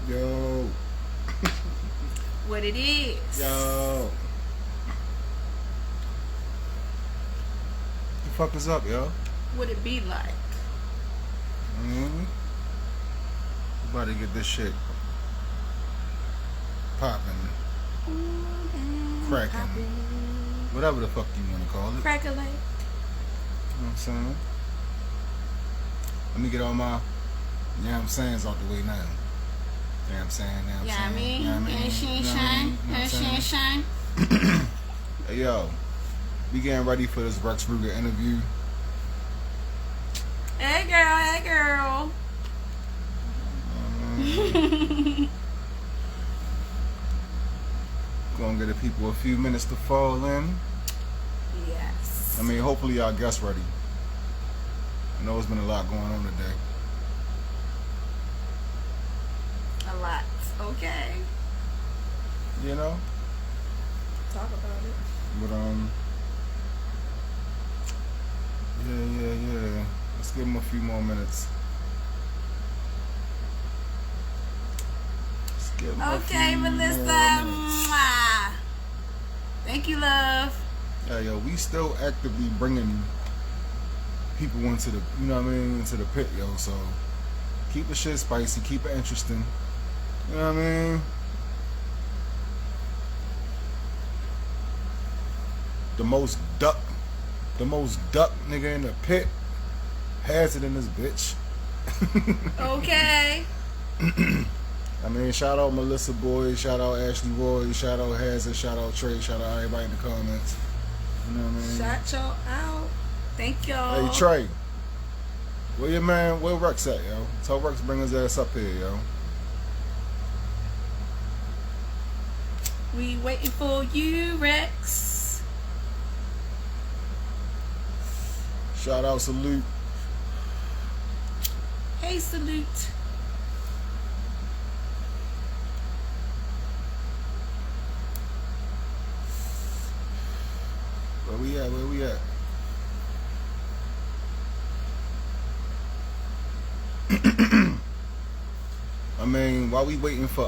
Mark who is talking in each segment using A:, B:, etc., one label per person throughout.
A: Yo.
B: What it is.
A: Yo. The fuck is up, yo?
B: What it be like?
A: About to get this shit popping, cracking, whatever the fuck you want to call it.
B: Crack-a-late.
A: You know what I'm saying? Let me get all my, you know what I'm saying, out the way now. You know what I'm saying? You know what I'm saying?
B: You know what I mean?
A: Hey, yo. We getting ready for this Rexx Ruga interview.
B: Hey, girl. Hey, girl.
A: Gonna get the people a few minutes to fall in.
B: Yes.
A: I mean, hopefully y'all guests ready. I know there's been a lot going on today.
B: A lot. Okay.
A: You know?
B: Talk about it.
A: But, yeah. Let's give them a few more minutes.
B: Okay, Melissa. Thank you, love.
A: Yeah, yo, we still actively bringing people into the, you know what I mean, into the pit, yo. So keep the shit spicy, keep it interesting. You know what I mean? The most duck nigga in the pit has it in this bitch.
B: Okay.
A: I mean, shout out Melissa Boy, shout out Ashley Roy, shout out Hazard, shout out Trey, shout out everybody in the comments. You know what I mean?
B: Shout y'all out. Thank y'all.
A: Hey Trey, where your man, where Rexx at, yo? Tell Rexx bring his ass up here, yo.
B: We waiting for you, Rexx.
A: Shout out Salute.
B: Hey, Salute.
A: Where we at? Where we at? I mean, while we waiting for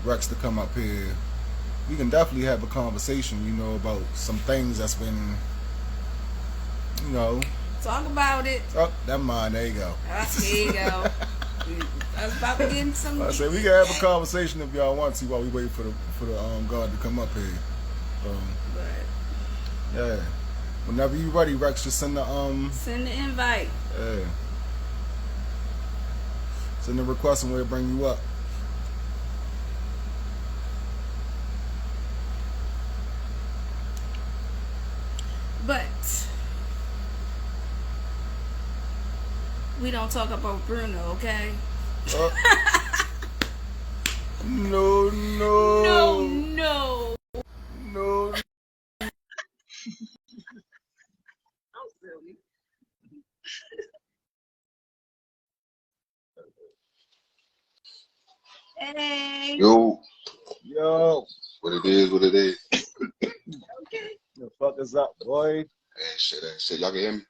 A: Rexx to come up here, we can definitely have a conversation, you know, about some things that's been, you know.
B: Talk about it.
A: Oh, never mind. There you go.
B: There you go. I was about to get in some.
A: I said we can have a conversation if y'all want to while we wait for the guard to come up here. Yeah. Whenever you ready, Rexx, just send the
B: send the invite.
A: Yeah. Send the request and we'll bring you up.
B: But we don't talk about Bruno, okay?
A: No.
B: I'm silly. Hey.
A: Yo.
C: What it is.
B: Okay.
A: The fuck is up, boy?
C: Ain't shit. Y'all can hear me?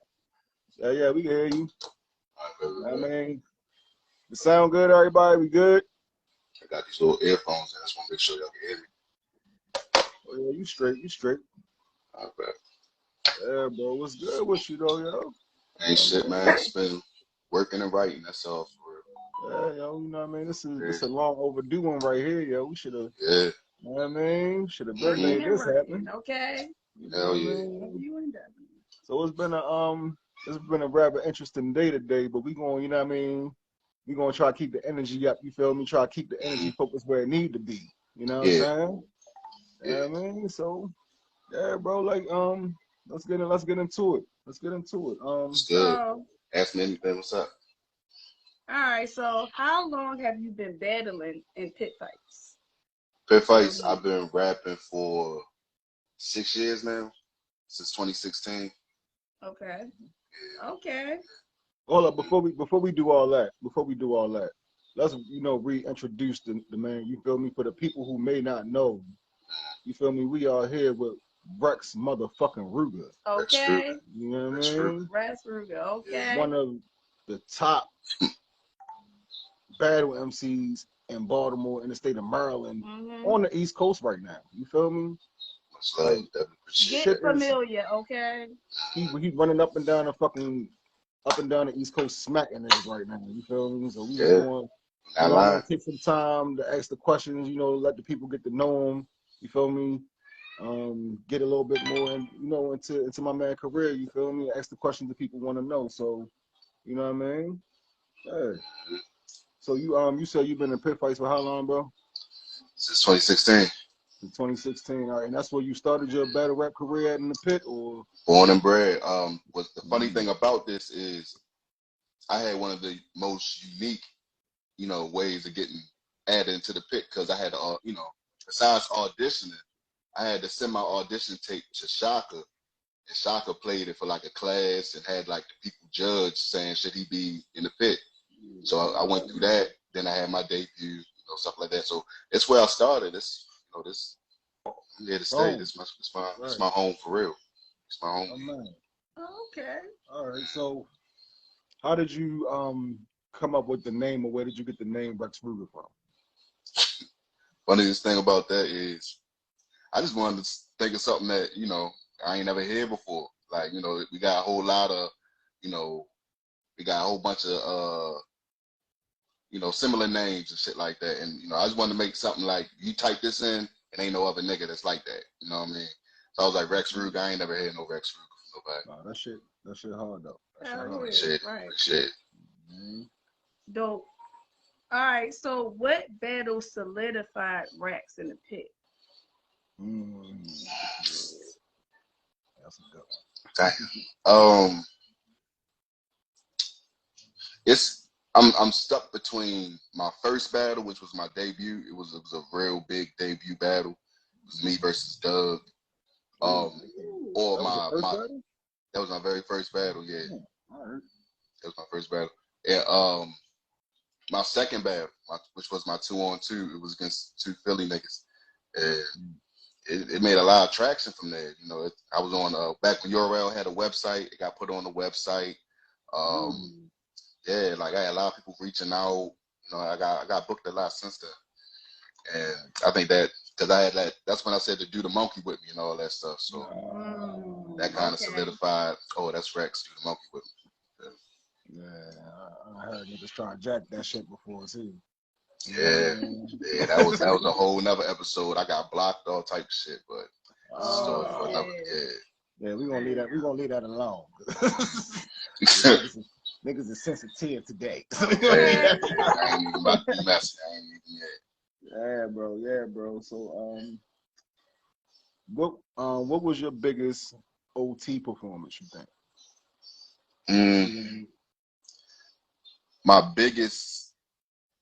A: Yeah, we can hear you.
C: All right,
A: I mean, it sound good, everybody? We good?
C: I got these little earphones and I just want to make sure y'all can hear me.
A: Oh yeah, you straight.
C: All right.
A: Yeah, bro, what's good with you though, yo?
C: Ain't shit, man. It's been working and writing. That's all for real.
A: Yeah, yo, you know what I mean? This is a long overdue one right here, yo. We should have,
C: Yeah.
A: you know what I mean? Should have been made this happen.
B: Okay.
C: Hell yeah.
A: So it's been a rather interesting day today, but we going, you know what I mean? We gonna try to keep the energy up, you feel me? Try to keep the energy focused where it need to be. You know what I'm saying?
C: Yeah.
A: You know what I mean? So yeah, bro, like let's get into it. Let's get into it.
C: It's good. Ask me anything, what's up?
B: Alright, so how long have you been battling in pit fights?
C: Pit fights, I've been rapping for 6 years now. Since 2016.
B: Okay. Okay.
A: Hold up, before we do all that, let's reintroduce the man, you feel me? For the people who may not know, you feel me, we are here with Rexx motherfucking Ruga.
B: Okay.
A: You know what I mean?
B: Rexx Ruga, okay.
A: One of the top battle MCs in Baltimore, in the state of Maryland, on the East Coast right now. You feel me? Like,
B: get familiar, okay?
A: He running up and down the East Coast smacking niggas right now. You feel me? So we just going. I'm gonna take some time to ask the questions. You know, let the people get to know him. You feel me? Get a little bit more, into my man career. You feel me? Ask the questions that people want to know. So, you know what I mean? Yeah. So you said you've been in pit fights for how long, bro?
C: Since 2016.
A: Since 2016. All right, and that's where you started your battle rap career at, in the pit, or?
C: Born and bred. What the funny thing about this is, I had one of the most unique, ways of getting added into the pit, because I had to, besides auditioning, I had to send my audition tape to Shaka, and Shaka played it for like a class and had like the people judge saying should he be in the pit. So I went through that. Then I had my debut, stuff like that. So it's where I started. This, I'm here to stay. This is my home for real. It's my home.
A: Oh, man.
B: Okay.
A: All right. So, how did you come up with the name, or where did you get the name Rexx Ruga from?
C: Funniest thing about that is, I just wanted to think of something that I ain't never heard before. Like, we got a whole lot of, we got a whole bunch of similar names and shit like that. And I just wanted to make something like, you type this in, and ain't no other nigga that's like that. You know what I mean? So I was like, Rexx Ruga. I ain't never heard no Rexx Ruga from nobody.
A: Nah, that shit hard though.
C: Shit.
B: Dope. All right. So, what battle solidified Rexx in the pit?
A: That's a good one.
C: I'm stuck between my first battle, which was my debut. It was a real big debut battle. It was me versus Doug. Or that was my very first battle. Yeah,
A: all right.
C: That was my first battle. And my second battle, which was my 2-on-2, it was against two Philly niggas. And it made a lot of traction from there. I was on back when URL had a website. It got put on the website. Yeah, like I had a lot of people reaching out. I got booked a lot since then. And I think that, because I had that's when I said to do the monkey with me and all that stuff. So that kind of solidified, oh, that's Rexx, do the monkey with me.
A: Yeah, I heard niggas try to jack that shit before too.
C: Yeah, that was a whole nother episode. I got blocked, all type of shit, but story for another.
A: Yeah, we gonna leave that alone. Niggas is sensitive today.
C: I ain't even about to be messy. I ain't even yet.
A: Yeah, bro. So, what was your biggest OT performance, you think?
C: My biggest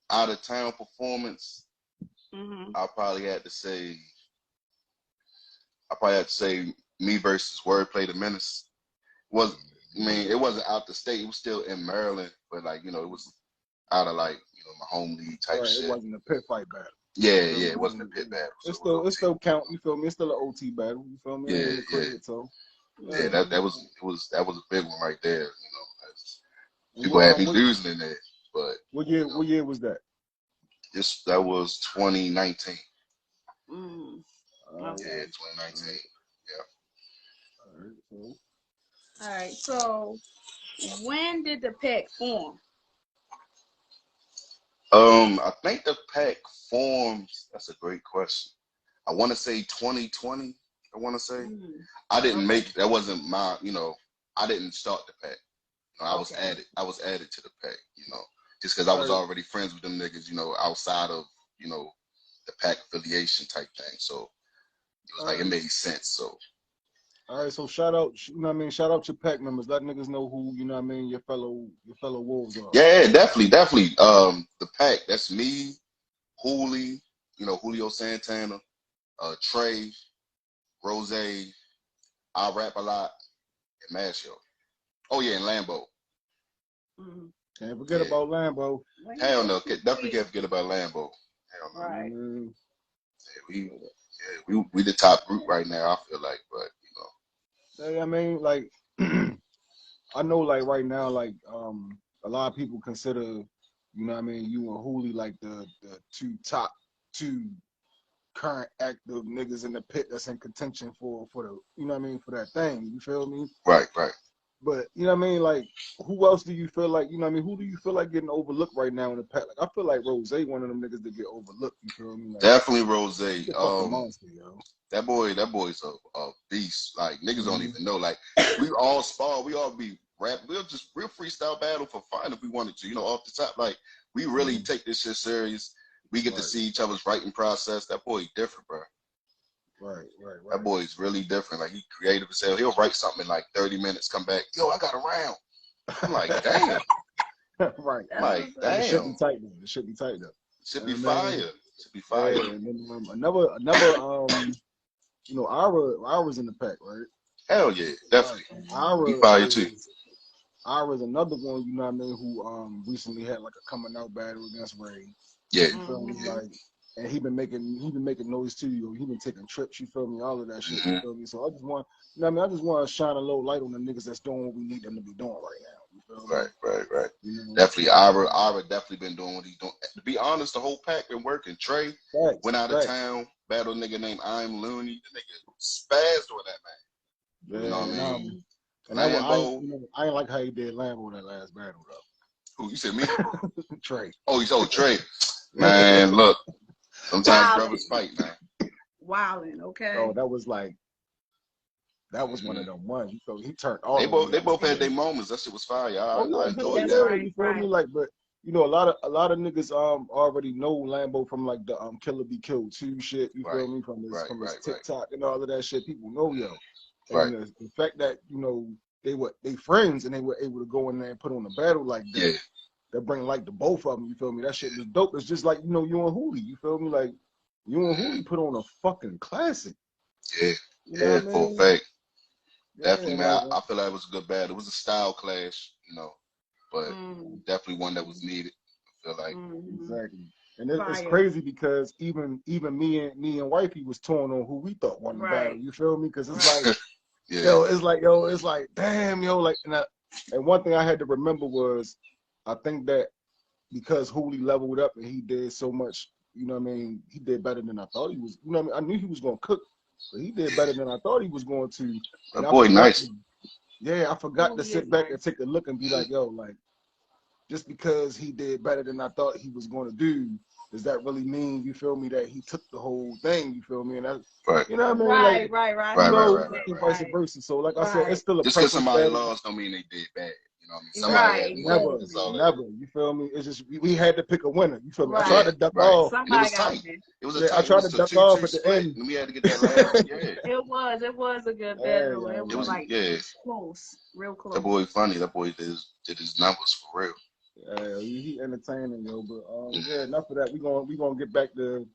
C: out of town performance, I probably had to say me versus Wordplay the Menace. It wasn't out the state. It was still in Maryland, but it was out of my home league type shit.
A: It wasn't a pit fight battle.
C: Yeah, it wasn't a pit battle.
A: It still count. You feel me? It's still an OT battle. You feel me?
C: Yeah. That was a big one right there. People had me losing in there. But
A: what year was that?
C: That was 2019.
B: Okay.
C: Yeah, 2019.
B: Yeah. All right. So, when did the pack form?
C: I think the pack formed. That's a great question. I want to say 2020. I want to say. I didn't make. That wasn't my. I didn't start the pack. I was added. I was added to the pack. Just because I was already friends with them niggas. Outside of the pack affiliation type thing. So it was it made sense. So.
A: All right, so shout out, shout out your pack members. Let niggas know who, your fellow wolves are.
C: Yeah, definitely. The pack, that's me, Julio Santana, Trey, Rose, I Rap a Lot, and Mashio. Oh yeah, and Lambo.
A: Can't forget about Lambo.
C: Hell no, definitely can't forget about Lambo. Hell no.
B: Right.
C: Yeah, we the top group right now, I feel like, but
A: I know right now, a lot of people consider You know what I mean? You and Julio like the two current active niggas in the pit that's in contention for the, you know what I mean, for that thing. You feel me?
C: Right, right.
A: But you know what I mean, like who else do you feel like, you know what I mean, who do you feel like getting overlooked right now in the pack? Like I feel like Rose, one of them niggas that get overlooked, you feel me? Like,
C: Definitely Rose.
A: he's a fucking monster, yo.
C: That boy's a beast. Like niggas don't even know. Like we all spar, we all be rap. We'll freestyle battle for fun if we wanted to. You know, off the top, like we really take this shit serious. We get to see each other's writing process. That boy different, bro.
A: Right.
C: That boy's really different. Like he creative as hell. He'll write something in like 30 minutes, come back. Yo, I got a round. I'm like, damn.
A: Right.
C: Like, damn.
A: It should be tight though. It should be tight though.
C: Should be fire. Should be fire.
A: Yeah, and then another you know, Ira's in the pack, right?
C: Hell yeah, definitely.
A: Ira
C: be fire too.
A: Ira's another one, you know what I mean, who recently had like a coming out battle against Ray.
C: Yeah.
A: You feel me? Like, and he been making noise too. He been taking trips. You feel me? All of that shit. You feel me? So I just want, you know what I mean, I just want to shine a little light on the niggas that's doing what we need them to be doing right now. You feel me?
C: Right.
A: You know?
C: Definitely, Ira definitely been doing what he's doing. To be honest, the whole pack been working. Trey went out of town, battled a nigga named I'm Looney. The nigga spazzed on that man.
A: Yeah,
C: you know what I mean?
A: And
C: Lambo.
A: I ain't like how he did Lambo that last battle though.
C: Who you said me?
A: Trey.
C: Oh, Trey. Man, look. Sometimes brothers fight, man.
B: Wilding, okay.
A: Oh, that was one of them ones. You feel me? He turned all.
C: They both had their moments. That shit was fire. I enjoyed
A: that.
C: that.
A: You feel me? Like, but you know, a lot of niggas already know Lambo from like the Killer Be Killed 2 shit. You feel me? From his TikTok and all of that shit. People know yo. And the fact that, you know, they friends and they were able to go in there and put on a battle like that.
C: Yeah.
A: That bring like the both of them, you feel me? That shit was dope. It's just like, you know, you and Julio, you feel me? Like, you and Julio put on a fucking classic.
C: Yeah,
A: you know
C: for a fact. Definitely, man.
A: Like,
C: I feel like it was a good battle. It was a style clash, you know, but definitely one that was needed. I feel like.
A: Exactly. And it's crazy because even me and Wifey was torn on who we thought won the battle. You feel me? Because it's like, it's like, damn, yo, like, and one thing I had to remember was, I think that because Julio leveled up and he did so much, you know what I mean, he did better than I thought he was. You know what I mean? I knew he was going to cook, but he did better than I thought he was going to.
C: That boy nice.
A: I forgot to sit back and take a look and be like, yo, like, just because he did better than I thought he was going to do, does that really mean, you feel me, that he took the whole thing, you feel me? And that's, you know what I mean?
B: Right.
A: Vice versa. So, like I said, it's still a
C: just because somebody lost don't mean they did bad. You know what I mean?
A: Somebody never. You feel me? It's just we had to pick a winner. You feel me? I
B: Right.
A: tried to duck off.
C: It was tight. It was a tight.
A: I tried to duck off at the end.
C: And we had to get that last.
B: It was a good battle. It was like close, real close.
C: That boy funny. That boy did his numbers for real.
A: Yeah, he entertaining, yo. But enough of that. We gonna get back to,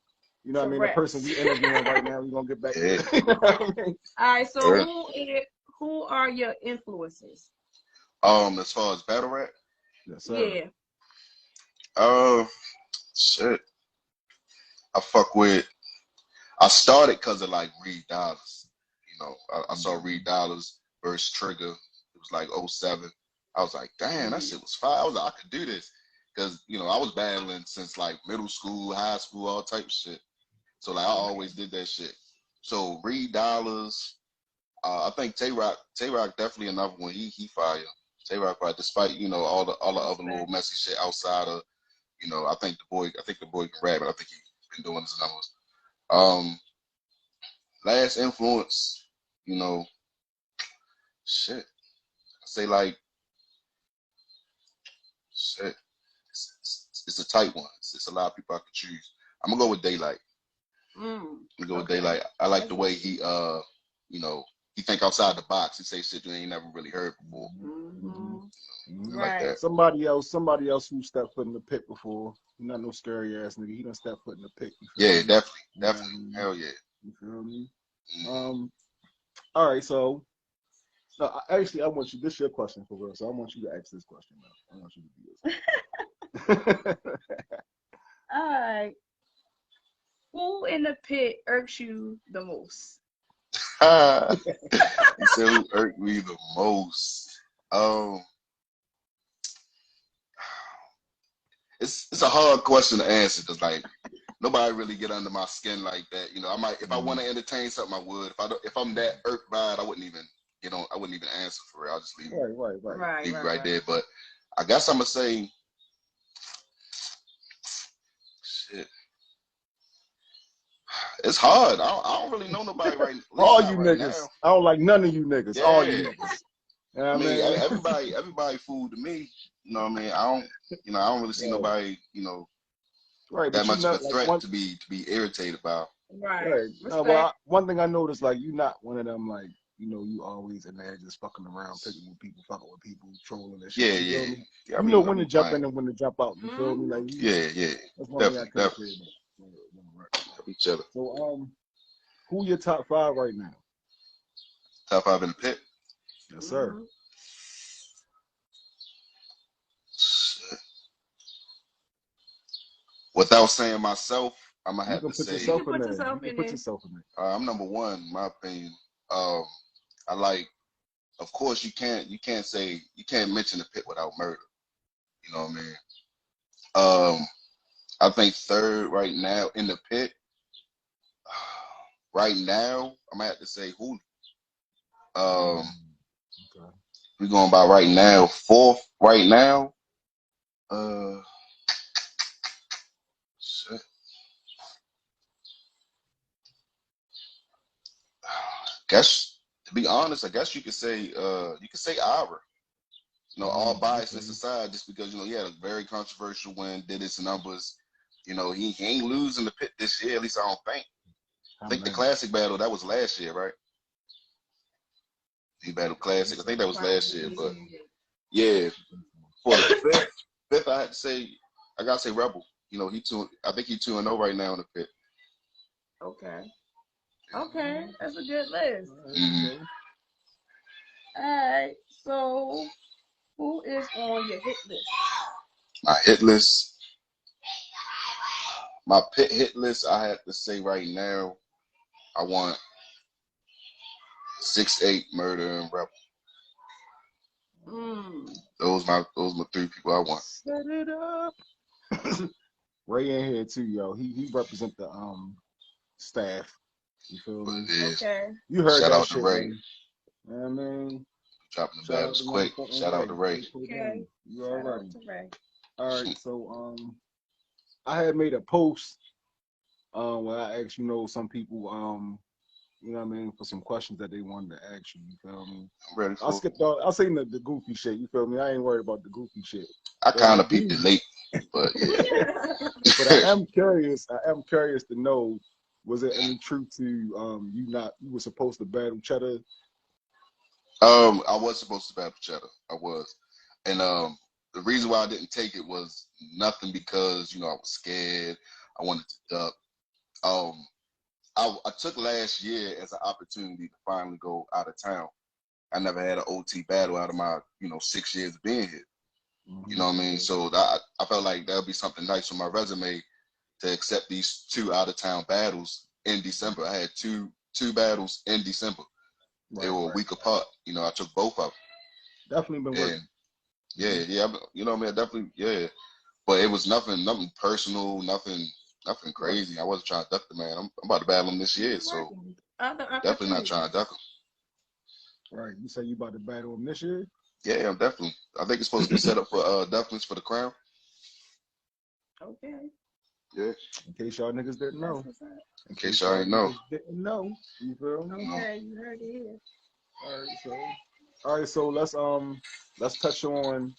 A: you know what I mean, the person we interviewing right now. We gonna get back to. You know what I mean?
B: All right. So who are your influences?
C: As far as battle rap?
A: Yes, sir.
B: Yeah.
C: Shit. I started because of like Reed Dollars. You know, I saw Reed Dollars versus Trigger. It was like 07. I was like, damn, that shit was fire. I was like, I could do this. Because, you know, I was battling since like middle school, high school, all type of shit. So like I always did that shit. So Reed Dollars, I think Tay-Rock definitely another one. He fire. Tay-Rock, right, despite, you know, all the other little messy shit outside of, you know, I think the boy can rap, but I think he's been doing his numbers. Last influence, you know, shit. I say like, shit. It's a tight one. It's a lot of people I could choose. I'm gonna go with Daylight. I'm gonna go with Daylight. I like the way he, you know, he think outside the box. He say shit you ain't never really heard before.
B: Right.
C: Like that.
A: Somebody else who stepped foot in the pit before. He not no scary ass nigga. He done stepped foot in the pit.
C: Yeah, definitely. Hell yeah.
A: You feel me? All right, so actually I want you. This is your question for real. So I want you to ask this question now. I want you to do this.
B: All right. Who in the pit irks you the most?
C: He said who irked me the most. it's a hard question to answer because like nobody really get under my skin like that. You know, I might if I want to entertain something, I would. If I'm that irked by it, I wouldn't even get on. I wouldn't even answer for it. I'll just leave it right there. But I guess I'm gonna say, shit. It's hard. I don't really know nobody right now.
A: All you niggas. Now. I don't like none of you niggas.
C: Yeah.
A: All you niggas. You know
C: I mean, everybody fool to me. You know what I mean? I don't really see nobody, that much of a threat to be irritated about.
B: Right.
A: No, but one thing I noticed, like, you're not one of them, like, you always in there just fucking around, picking with people, fucking with people, trolling and shit.
C: Yeah.
A: You know when to jump in and when to jump out. You feel me? Like,
C: yeah.
A: That's one thing I can't say about
C: each other.
A: So, who your top 5 right now?
C: Top 5 in the pit?
A: Yes, sir.
C: Without saying myself, I'm gonna have to say.
A: You can put yourself in there.
C: I'm number 1, in my opinion. I like. Of course, you can't mention the pit without murder. You know what I mean? I think 3rd right now in the pit. Right now, I'm gonna have to say Julio.
A: Okay.
C: We're going by right now. 4th right now. Shit. Guess to be honest, I guess you could say Ira. All biasness aside, just because he had a very controversial win, did his numbers. He ain't losing the pit this year. At least I don't think. I think the classic battle that was last year, right? He battled classic. I think that was last year, but yeah. For the fifth, I gotta say Rebel. I think he's 2-0 right now in the pit.
B: Okay, that's a good list.
C: Mm-hmm.
B: All right, so who is on your hit list?
C: My hit list. My pit hit list, I have to say right now, I want 6'8", Murder, and Rebel. Those my 3 people I want.
A: Set it up. Ray in here too, yo. He represent the staff. You feel me?
B: Okay.
A: You heard
C: Shout
A: that
C: out
A: shit,
C: to Ray.
A: man. You know what I mean?
C: Dropping the battles quick. Shout out to Ray.
A: Okay. You already. All
B: right.
A: So I had made a post where I asked some people you know what I mean, for some questions that they wanted to ask you. You feel me?
C: I'm ready for
A: I'll skip I'll say the goofy shit. You feel me? I ain't worried about the goofy shit.
C: I kind of peeped it late, but yeah.
A: But I am curious. To know, was there any truth to you were supposed to battle Cheddar?
C: I was supposed to battle Cheddar. I was, and the reason why I didn't take it was nothing because I was scared. I wanted to duck. I took last year as an opportunity to finally go out of town. I never had an OT battle out of my 6 years of being here. You know what I mean? So I felt like that would be something nice on my resume to accept these 2 out of town battles in December. I had two battles in December. They were a week apart. I took both of them.
A: Definitely been working.
C: Yeah. You know what I mean? Definitely, yeah. But it was nothing personal, nothing crazy. I wasn't trying to duck the man. I'm about to battle him this year, so definitely not trying to duck him.
A: Right. You say you about to battle him this year?
C: Yeah, I'm definitely. I think it's supposed to be set up for Ducklings for the crown.
B: Okay.
C: Yeah.
A: In case y'all niggas didn't know.
C: In case y'all didn't know.
A: Didn't know. You feel me?
B: Okay, you heard it here.
A: All right, so let's touch on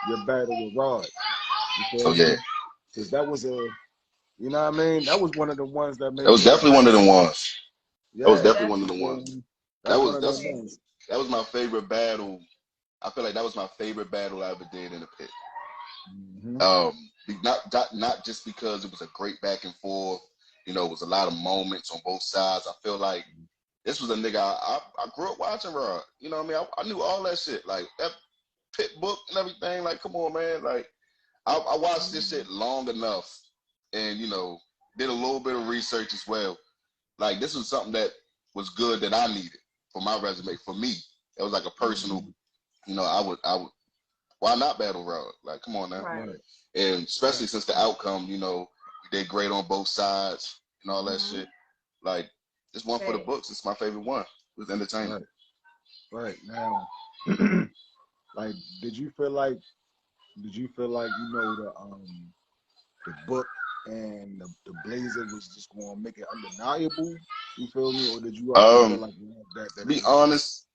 A: your battle with Rod.
C: Oh yeah.
A: Because that was you know what I mean? That was one of the ones that made.
C: That was definitely one of the ones.
A: Yeah,
C: that was definitely one of the ones. That was my favorite battle. I feel like that was my favorite battle I ever did in the pit. Not just because it was a great back and forth. It was a lot of moments on both sides. I feel like this was a nigga I grew up watching Rod. You know what I mean? I knew all that shit. Like that pit book and everything. Like, come on, man. Like I watched this shit long enough and, did a little bit of research as well. Like this was something that was good that I needed for my resume. For me, it was like a personal, I would why not battle Rug? Like, come on now.
B: Right.
C: And especially since the outcome, you know, we did great on both sides and all that shit. Like, it's one for the books. It's my favorite one. It was entertaining.
A: Right now, like, did you feel like you know the book and the Blazer was just going to make it undeniable? You feel me? Or did you also feel like that?
C: To be honest,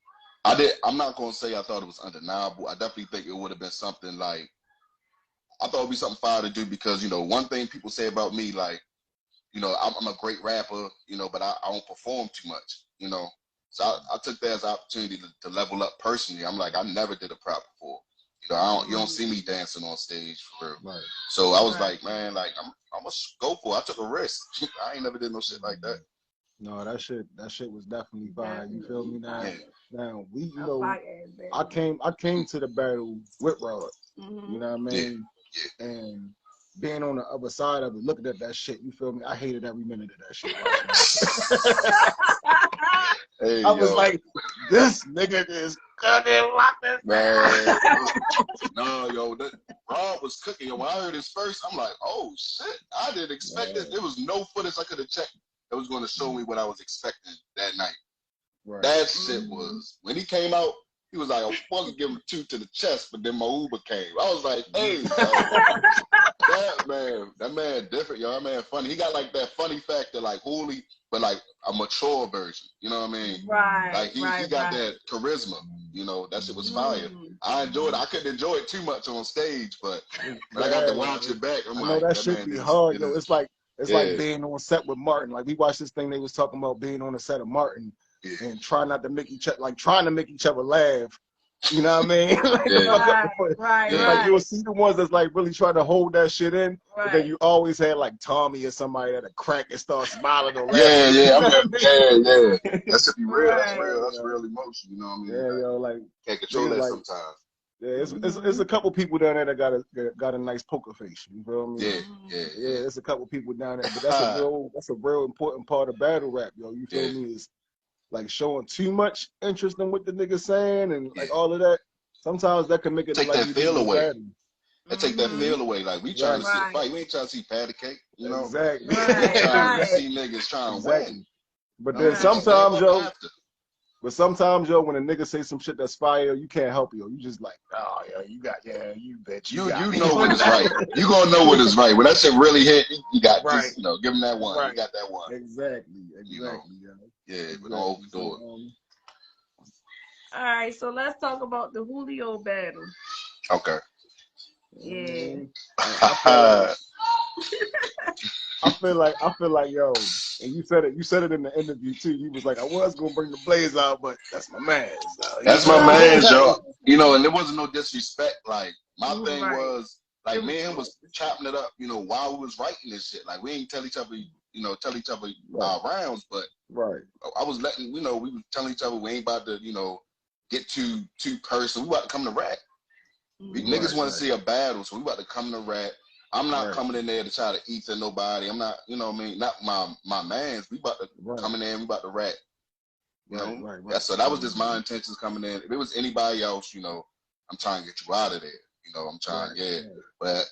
C: I'm not gonna say I thought it was undeniable. I definitely think it would have been something like, I thought it'd be something fire to do because, you know, one thing people say about me, like, you know, I'm a great rapper, you know, but I don't perform too much, you know. So I took that as an opportunity to level up personally. I'm like, I never did a prop before. You know, you don't see me dancing on stage for real.
A: Right.
C: So I was like, man, like I'm gonna go for it. I took a risk. I ain't never did no shit like that.
A: No, that shit was definitely fire. You feel me now?
C: Yeah.
A: Now we, you know, I came to the battle with Rod. You know what I mean?
C: Yeah.
A: And being on the other side of it, looking at that shit, you feel me? I hated every minute of that shit.
C: Hey,
A: I was like, this nigga is cooking like this.
C: Man. No, yo, Rob was cooking. Yo, when I heard his first, I'm like, oh shit, I didn't expect this. There was no footage I could have checked that was going to show me what I was expecting that night.
A: Right.
C: That shit was, when he came out, he was like, I was supposed to give him 2 to the chest, but then my Uber came. I was like, hey, yo, that man different, yo. That man funny. He got like that funny factor like Julio, but like a mature version. You know what I mean?
B: Right.
C: Like he got that charisma. You know, that shit was fire. I enjoyed it. I couldn't enjoy it too much on stage, but when I got to watch it back, I'm like,
A: that shit be hard, yo. It's like being on set with Martin. Like we watched this thing they was talking about being on the set of Martin and trying not to make each other, like trying to make each other laugh. You know what I mean? Like you'll see the ones that's like really trying to hold that shit in, but then you always had like Tommy or somebody at a crack and start smiling or laughing.
C: Yeah. That should be real. That's real. That's real emotion. You know what I mean?
A: Yeah, yo, like
C: can't control that sometimes.
A: Yeah, it's a couple people down there that got a nice poker face. You feel me?
C: Yeah.
A: It's a couple people down there, but that's a real important part of battle rap, yo. You feel me? Is like showing too much interest in what the nigga's saying and like all of that. Sometimes that can make it
C: take
A: like
C: that feel away. Take that feel away. Like we trying to see a fight. We ain't trying to see patty cake. You know?
A: Exactly.
C: We trying to see niggas trying to win.
A: But then sometimes, yo, when a nigga say some shit that's fire, you can't help it, yo. You just like, oh, yeah, you bitch.
C: You know when it's right. You gonna know when it's right. When that shit really hit, you got just, you know, give him that one. You got that one.
A: Exactly. You know?
C: Yeah, but don't overdo it.
B: All right, so let's talk about the Julio battle.
C: Okay.
B: Yeah.
A: I feel like, yo, and you said it in the interview too. You was like, I was gonna bring the Blaze out, but that's my man.
C: That's my man, yo. You know, and there wasn't no disrespect. Like my thing was, like me and him was chopping it up. You know, while we was writing this shit, like we ain't tell each other our rounds, but I was letting we was telling each other we ain't about to get too personal. We about to come to rap. Niggas want to see a battle, so we about to come to rap. I'm not coming in there to try to eat to nobody. I'm not, you know what I mean? Not my mans. We about to come in there and we about to rap. You know? So that was just my intentions coming in. If it was anybody else, I'm trying to get you out of there. I'm trying, But,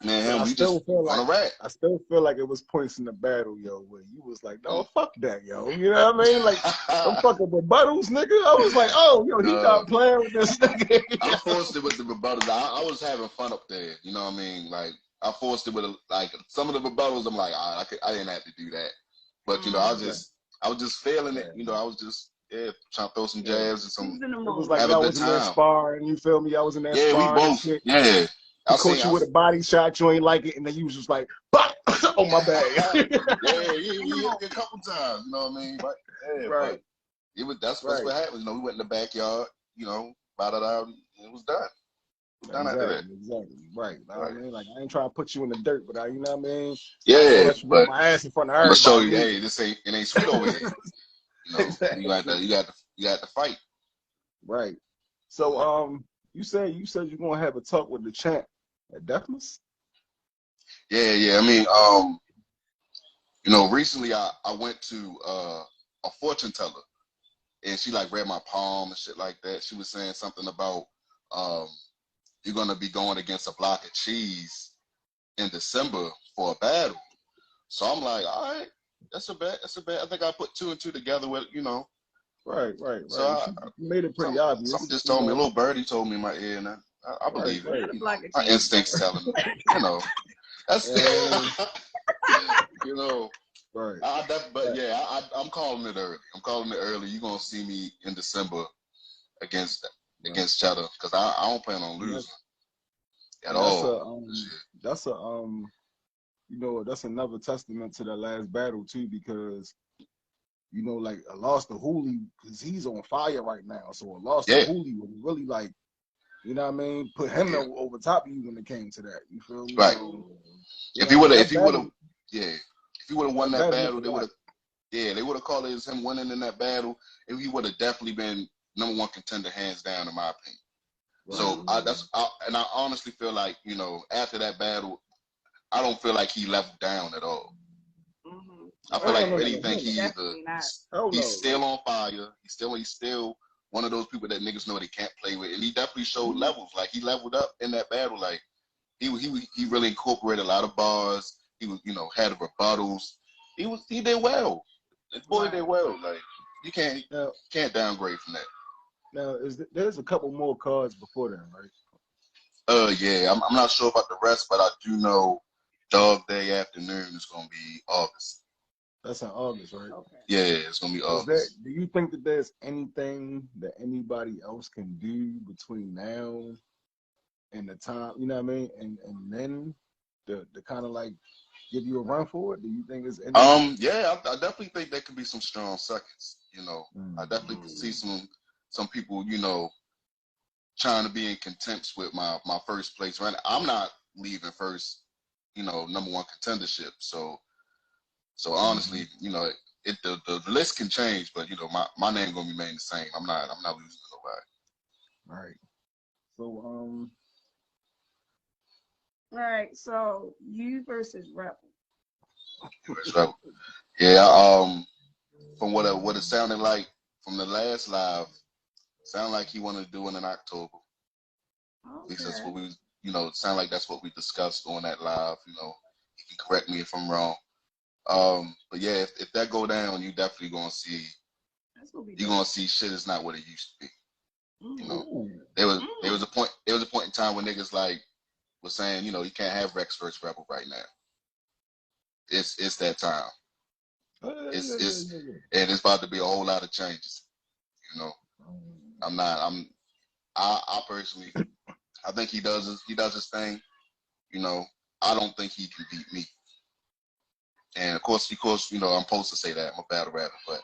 C: man, we just want to rap.
A: I still feel like it was points in the battle, yo, where you was like, no, fuck that, yo. You know what I mean? Like, I'm fucking rebuttals, nigga. I was like, oh, yo, he not playing with this nigga.
C: I forced it with the rebuttals. I was having fun up there. You know what I mean? Like, I forced it with, some of the rebuttals, I'm like, I didn't have to do that. But, I was just feeling it. I was just, trying to throw some jabs and some,
A: it was like I was in there sparring, you feel me? I was in there sparring.
C: We both,
A: I caught you with a body shot, you ain't like it, and then you was just like, oh my bad.
C: You hit me a couple times, you know what I mean? But, but that's what happened. We went in the backyard, bought it out, and it was done. After that.
A: Exactly. Right. I mean, like I ain't trying to put you in the dirt, but you know what I mean?
C: Yeah,
A: but my ass in front of everybody.
C: I'm gonna show you, hey, it ain't sweet over here. You got to fight. Right.
A: So you said you're gonna have a talk with the champ at Deafness?
C: Yeah. I mean, recently I went to a fortune teller and she like read my palm and shit like that. She was saying something about you're gonna be going against a block of cheese in December for a battle. So I'm like, all right, that's a bet. That's a bet. I think I put 2 and 2 together with, you know.
A: Right.
C: So
A: She made it pretty obvious.
C: Something just told me, a little birdie told me in my ear, and I believe it. You know, my instincts telling me, you know, that's, you know.
A: Right.
C: But yeah, I'm calling it early. I'm calling it early. You're gonna see me in December against Cheddar, because I don't plan on losing at all.
A: That's you know, that's another testament to that last battle too, because you know, like I lost to Julio because he's on fire right now. So a loss to Julio would really, like, you know what I mean, put him over top of you when it came to that. You feel me?
C: Right.
A: So,
C: if he would have won that battle, they would have called it as him winning in that battle, and he would have definitely been #1 contender hands down, in my opinion. Right. So I honestly feel like, you know, after that battle, I don't feel like he leveled down at all. Mm-hmm. I feel like anything he's still on fire. He's still one of those people that niggas know they can't play with, and he definitely showed levels. Like, he leveled up in that battle. Like, he really incorporated a lot of bars. He was, you know, had rebuttals. He did well. This boy did well. Like, you can't downgrade from that.
A: Now, there's a couple more cards before then, right?
C: Yeah, I'm not sure about the rest, but I do know Dog Day Afternoon is gonna be August.
A: That's in August, right? Okay.
C: Yeah, it's gonna be August.
A: Do you think that there's anything that anybody else can do between now and the time, you know what I mean, and then the kind of like give you a run for it? Do you think it's anything?
C: Yeah, I definitely think there could be some strong seconds. You know, I definitely could see some people, you know, trying to be in contempt with my first place. Right, I'm not leaving first, you know, #1 contendership. So honestly, you know, the list can change, but you know, my name gonna remain the same. I'm not losing to nobody.
A: All right. So
B: All right. So you versus Rebel.
C: Yeah. From what it sounded like from the last live, sounded like he wanted to do it in October. Okay. At least that's what we, you know, it sounded like that's what we discussed on that live. You know, you can correct me if I'm wrong. But yeah, if that go down, you definitely gonna see. You're gonna see shit is not what it used to be. You know, there was a point in time when niggas like was saying, you know, you can't have Rexx versus Rebel right now. It's that time. And it's about to be a whole lot of changes. You know, I personally, I think he does his thing. You know, I don't think he can beat me. And of course, you know, I'm supposed to say that I'm a battle rapper, but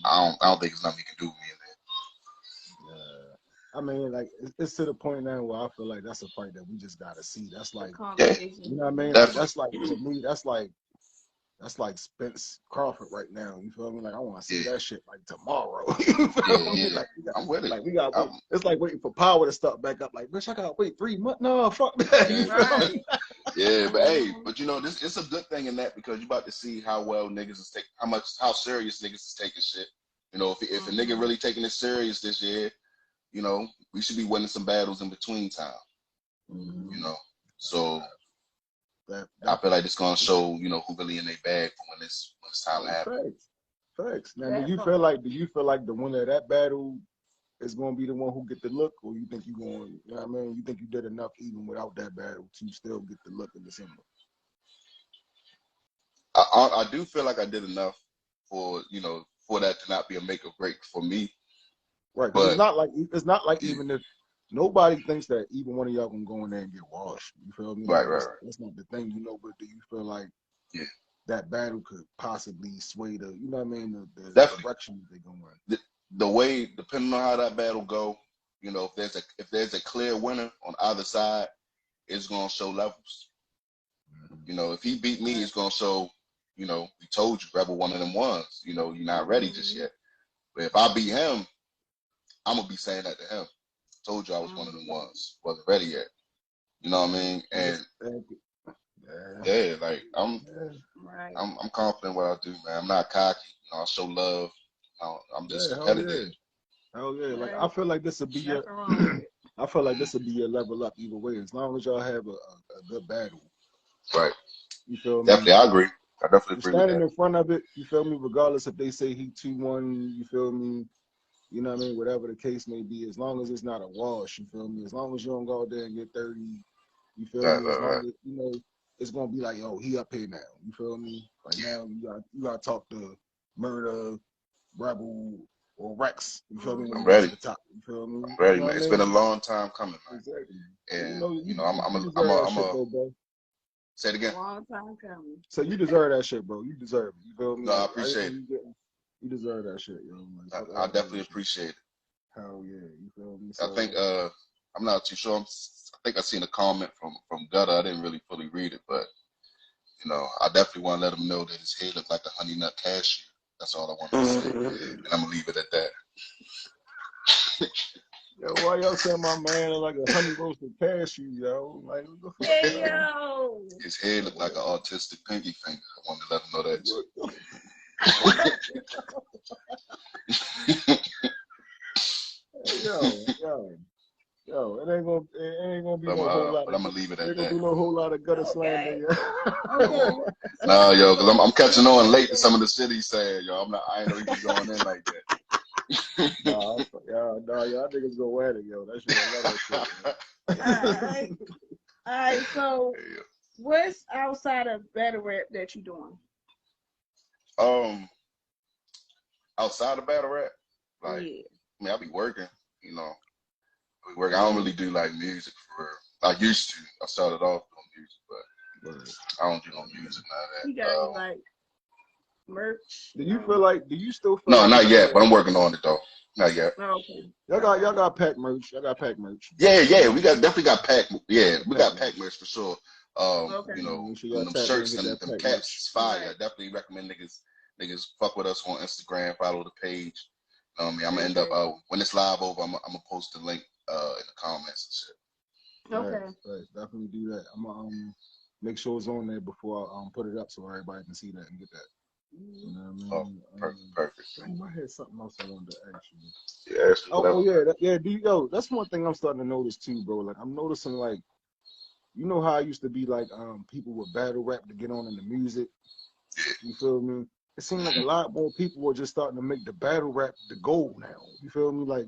C: I don't think there's nothing he can do with me in there.
A: I mean, like, it's to the point now where I feel like that's a fight that we just gotta see. That's like, you know what I mean? Like, that's like, to me, that's like Spence Crawford right now. You feel me? Like, I want to see that shit like tomorrow. You feel me? Like,
C: I'm with it.
A: Like, we got it's like waiting for Power to start back up. Like, bitch, I gotta wait 3 months. No, fuck that. You feel me?
C: Yeah, but you know, it's a good thing in that, because you're about to see how well niggas is how serious niggas is taking shit. You know, if a nigga really taking it serious this year, you know, we should be winning some battles in between time. You know, so I feel like it's gonna show, you know, who really in their bag for when it's time to happen.
A: Facts. Now, do you feel like the winner of that battle is gonna be the one who get the look, or you think you going, you know what I mean? You think you did enough even without that battle to still get the look in December?
C: I do feel like I did enough for, you know, for that to not be a make or break for me.
A: Right, but it's not like even if nobody thinks that even one of y'all can go in there and get washed. You feel me?
C: Right.
A: That's not the thing, you know. But do you feel like that battle could possibly sway the, you know what I mean, the direction they're going?
C: The way, depending on how that battle go, you know, if there's a clear winner on either side, it's gonna show levels. You know, if he beat me, it's gonna show, you know, we told you Rebel one of them ones. You know, you're not ready just yet. But if I beat him, I'm gonna be saying that to him. Told you I was one of them ones. Wasn't ready yet. You know what I mean? And like I'm confident what I do, man. I'm not cocky. You know, I show love. I'm just competitive.
A: Hell yeah. Like, I feel like this would be I feel like this would be a level up either way, as long as y'all have a good battle.
C: Right.
A: You feel me?
C: Definitely, I agree. I definitely agree with
A: Standing
C: that.
A: in front of it, you feel me? Regardless if they say he 2-1, you feel me? You know what I mean? Whatever the case may be, as long as it's not a wash, you feel me? As long as you don't go out there and get 30, you feel
C: Right,
A: me? As
C: right,
A: long
C: right.
A: as, you know, it's gonna be like, yo, he up here now. You feel me? Like now you gotta talk to Murder, Rebel, or Rexx. You feel me? When
C: I'm
A: you get to
C: ready.
A: the top. You feel me?
C: I'm
A: You
C: ready,
A: know
C: man.
A: what I
C: It's been a
A: mean?
C: long time coming, man.
A: Exactly.
C: And
A: You
C: I'm
A: deserve
C: a
A: that shit though, bro.
C: say it again.
B: Long time coming.
A: So you deserve that shit, bro. You deserve it. You feel me?
C: No, I
A: Like,
C: appreciate
A: everything you get, you deserve that shit, yo. Like, fuck
C: I
A: all that
C: definitely
A: shit.
C: appreciate it.
A: Hell yeah, you feel me?
C: I
A: So
C: think I'm not too sure. I think I seen a comment from Gutter. I didn't really fully read it, but you know, I definitely want to let him know that his head looked like a honey nut cashew. That's all I wanted to say, and I'm gonna leave it at that.
A: yo, why y'all saying my man look like a honey roasted cashew, yo? Like what the fuck?
B: Hey,
A: Yo?
B: yo.
C: His head looked like an autistic pinky finger. I wanted to let him know that too.
A: Yo, it ain't gonna be no whole lot
C: But
A: of.
C: I'm gonna leave it
A: It
C: at
A: ain't gonna
C: that.
A: be no whole lot of gutter slander,
B: Okay.
A: yo.
B: Okay.
C: Nah, yo, because I'm catching on late to some of the shit he's saying, yo. I ain't know he was going in like that.
A: Y'all niggas go at it, yo. That shit, I love that shit.
B: Alright. Alright, so
C: Yeah.
B: what's outside of battle rap that you doing?
C: Outside of battle rap, like,
B: Yeah.
C: I mean, I be working, you know. I don't really do like music for real. I used to. I started off doing music, but I don't do no music
B: You
C: now.
B: got any like merch?
A: Do you feel like? Do you still feel
C: No,
A: like?
C: not yet, but I'm working on it though. Not yet.
B: Oh, okay.
A: Y'all got pack merch. Y'all got pack merch.
C: Yeah, we definitely got pack. Yeah, we got pack merch for sure.
B: Okay.
C: You know,
A: Make sure y'all
C: them
A: tap in and
C: shirts
A: get
C: and
A: that
C: them
A: pack
C: caps
A: merch.
C: is fire.
B: Right.
C: I definitely recommend niggas fuck with us on Instagram, follow the page. I'm gonna end up when it's live over, I'm gonna post the link in the comments and shit.
B: Okay.
A: Right, definitely do that. I'm gonna make sure it's on there before I put it up so everybody can see that and get that. You know what I mean?
C: Perfect.
A: I had something else I wanted to ask you.
C: Yeah,
A: Yo, that's one thing I'm starting to notice too, bro. Like I'm noticing, like, you know how I used to be like people would battle rap to get on in the music. You feel me? It seems like a lot more people are just starting to make the battle rap the goal now. You feel me? Like,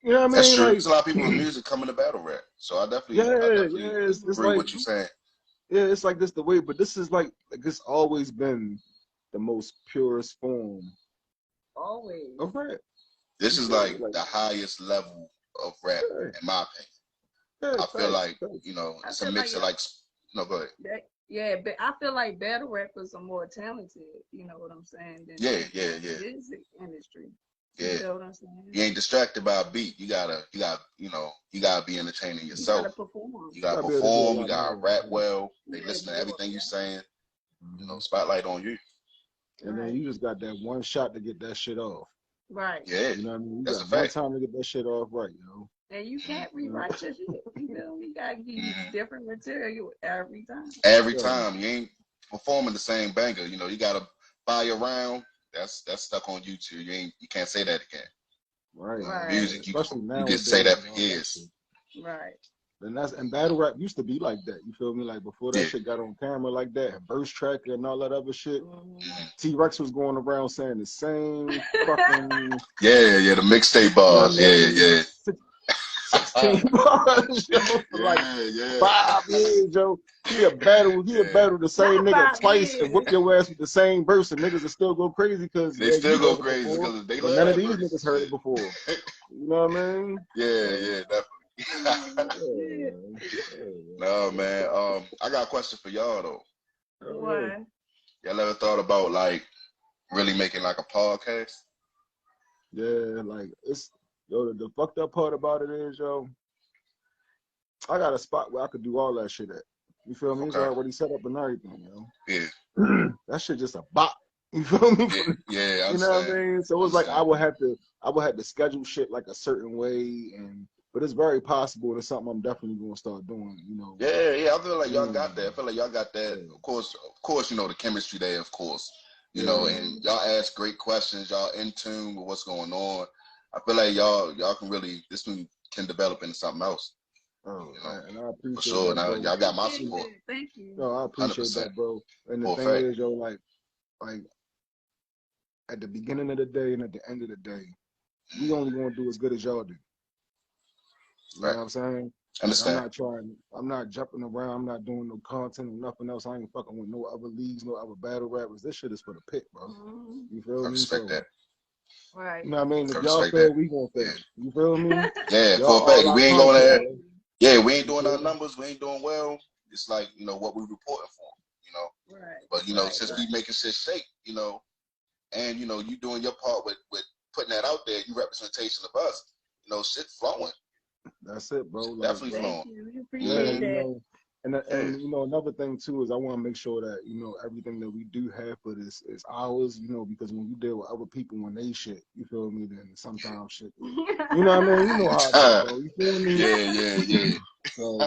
A: you know what I mean?
C: That's true.
A: Like,
C: There's a lot of people in music coming to battle rap, so I definitely
A: it's
C: agree
A: like,
C: with what you're saying.
A: yeah, it's like this the way, but this is like it's always been the most purest form
B: Always.
A: of rap.
C: This is like the highest level of rap, in my opinion. I feel like, you know, it's a mix of like, no, go ahead.
B: But I feel like battle rappers are more talented, you know what I'm saying, than
C: Yeah.
B: music industry.
C: Yeah.
B: You know what I'm saying?
C: You ain't distracted by a beat. You gotta be entertaining yourself.
B: You gotta perform.
C: You gotta perform. You gotta rap well. They listen to everything you're saying. You know, spotlight on you.
A: And then you just got that one shot to get that shit off.
B: Right.
C: Yeah.
A: You know what I mean? You
C: That's
A: got
C: a fact.
A: one time to get that shit off right, you know.
B: And you can't rewrite your shit. You know, you gotta give you different material every time.
C: Every time. You ain't performing the same banger. You know, you gotta buy a round. That's stuck on YouTube. You can't say that again.
A: Right.
C: Music,
A: especially
C: you can say that for years.
B: Right.
A: And battle rap used to be like that. You feel me? Like before that shit got on camera like that, and verse tracker and all that other shit. T-Rex was going around saying the same fucking
C: the mixtape bars. Yeah.
A: 16 bars, yo, for like 5 years, yo. He'll battle the same nigga twice and whip your ass with the same verse, and niggas will still go crazy because
C: they still go crazy because they love
A: none of
C: that
A: these
C: verse.
A: niggas heard it before. You know what I mean?
C: Yeah, definitely. No, man. I got a question for y'all though.
B: What?
C: Y'all ever thought about like really making like a podcast?
A: Yeah, like it's the fucked up part about it is, yo, I got a spot where I could do all that shit at. You feel me? It's already set up and everything, yo.
C: Yeah.
A: That shit just a bop. You feel me?
C: Yeah,
A: you know what I mean? So it was like I would have to schedule shit like a certain way, but it's very possible. It's something I'm definitely gonna start doing. You know?
C: Yeah. I feel like y'all got that. I feel like y'all got that. Of course, you know the chemistry there. Of course, you know, and y'all ask great questions. Y'all in tune with what's going on. I feel like y'all can really. This can can develop into something else.
A: Oh,
C: You know,
A: and I appreciate
C: for sure.
A: that,
C: Now
A: bro.
C: y'all got my support.
B: Thank you.
A: No, I appreciate
C: 100%.
A: that, bro. And the
C: For a
A: thing
C: fact.
A: is, yo, like at the beginning of the day and at the end of the day, we only gonna do as good as y'all do. You
C: Right.
A: know what I'm saying?
C: Understand.
A: Like, I'm not jumping around, I'm not doing no content or nothing else. I ain't fucking with no other leagues, no other battle rappers. This shit is for the pit, bro. You feel
C: I
A: me?
C: respect that.
B: Right.
A: You know what I mean?
C: I
A: If y'all
C: respect
A: fail,
C: that.
A: we gonna fail.
C: Yeah.
A: You feel me?
C: Yeah,
A: Y'all
C: for a fact.
A: all our
C: We ain't going
A: content,
C: there.
A: bro.
C: Yeah, we ain't
A: You
C: doing
A: feel
C: our
A: me?
C: numbers. We ain't doing well. It's like, you know, what we reporting for, you know.
B: Right.
C: But, you know,
B: Right,
C: since
B: right.
C: we making shit shake, you know, and, you know, you doing your part with putting that out there, you representation of us, you know, shit flowing.
A: That's it, bro. Like,
C: Definitely
B: Thank
C: flowing.
B: you. We
A: yeah,
B: appreciate
A: you
B: that.
A: know, and you know, another thing too is I want to make sure that, you know, everything that we do have for this is ours, you know, because when you deal with other people when they shit, you feel me, then sometimes shit, you know what I mean? You know how it is, bro. You feel me?
C: Yeah.
A: So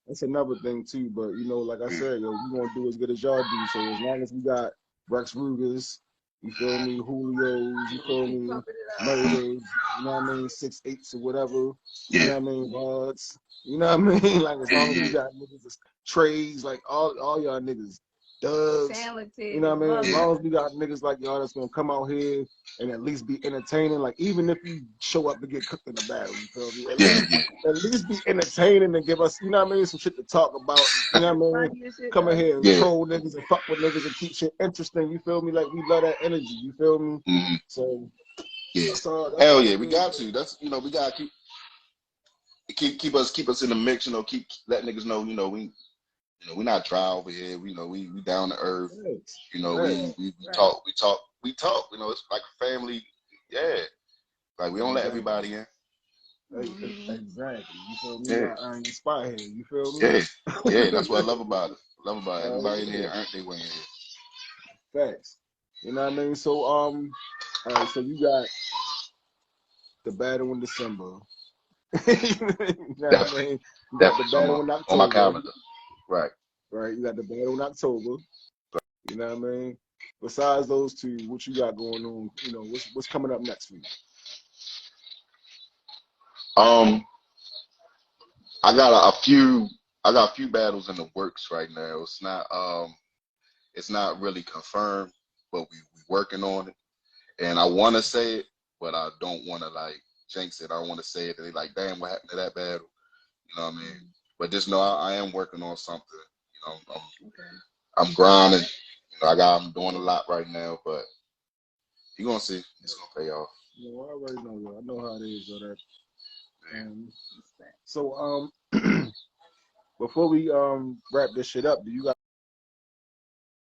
A: that's another thing too. But you know, like I said, yo, we gonna do as good as y'all do. So as long as we got Rexx Rugas, you feel me, Julios, you feel me, murders, you know what I mean, 6'8" or whatever, you
C: Yeah.
A: know what I mean, rods, you know what I mean? Like as long as we
C: Yeah.
A: got niggas as trades, like all y'all niggas, Dugs,
B: Talented.
A: you know what I mean? As
C: Yeah.
A: long as we got niggas like y'all that's gonna come out here and at least be entertaining, like even if you show up to get cooked in the battle, you feel me? At least be entertaining and give us, you know what I mean, some shit to talk about. You know what I mean? Come in here and troll niggas and fuck with niggas and keep shit interesting. You feel me? Like we love that energy. You feel me?
C: Mm-hmm.
A: So
C: yeah,
A: that's all
C: yeah, we got to. That's, you know, we gotta keep us in the mix. You know, keep let niggas know. You know, we're not dry over here. We, you know, we down to earth. You know, we talk. You know, it's like a family. Yeah, like we don't let everybody in.
A: Exactly. You feel me?
C: Yeah.
A: I ain't spot here. You feel me?
C: Yeah. That's what I love about it. Everybody in here earned their way in here.
A: Facts. You know what I mean? So all right. So you got the battle in December. You know what I mean? You got the battle in October.
C: On my calendar. Right.
A: Right. You got the battle in October. You know what I mean? Besides those two, what you got going on? You know, what's coming up next week?
C: I got a few battles in the works right now. It's not really confirmed, but we working on it. And I want to say it, but I don't want to like jinx it. I want to say it. And they like, damn, what happened to that battle? You know what I mean? But just know I am working on something. You know, I'm grinding. You know, I'm doing a lot right now, but you're gonna see. It's gonna pay off.
A: You know, I already know that. I know how it is, though. So before we wrap this shit up, do you got